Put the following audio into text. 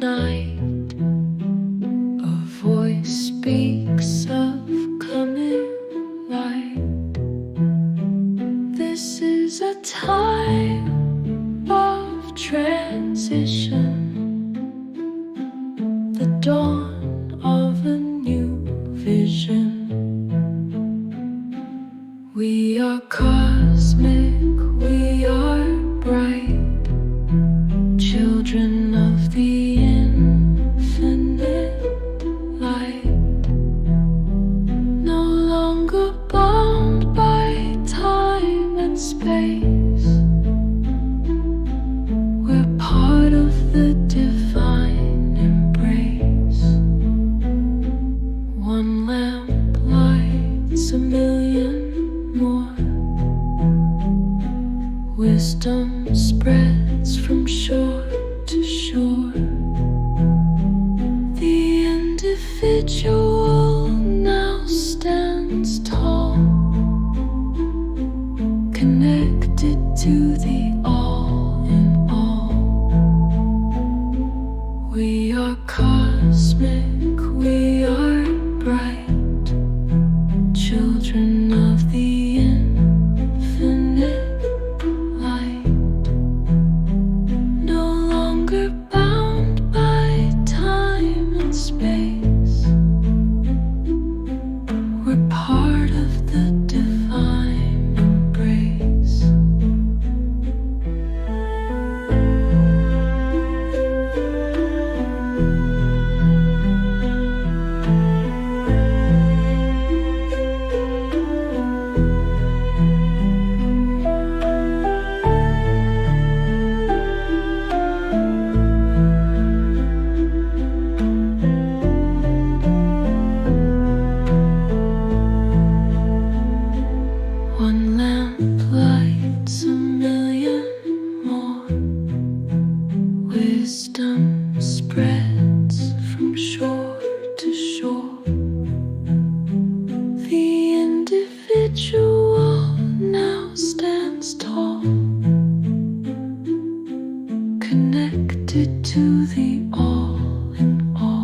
night, a voice speaks of coming light. This is a time of transition, the dawn of a new vision. We are cosmic, we are bright, children of the infinite light, no longer bound by time and space. We're part of the divine embrace. One lamp lights a million more. Wisdom spreads from shore to shore. The individual now stands tall, connected to the all in all. We are cosmic, we are bright, children of the infinite light, no longer bound by time and space. We're part of the divine embrace. One lamp lights a million more. Wisdom spreads from shore to shore. The individual now stands tall, connected to the all in all.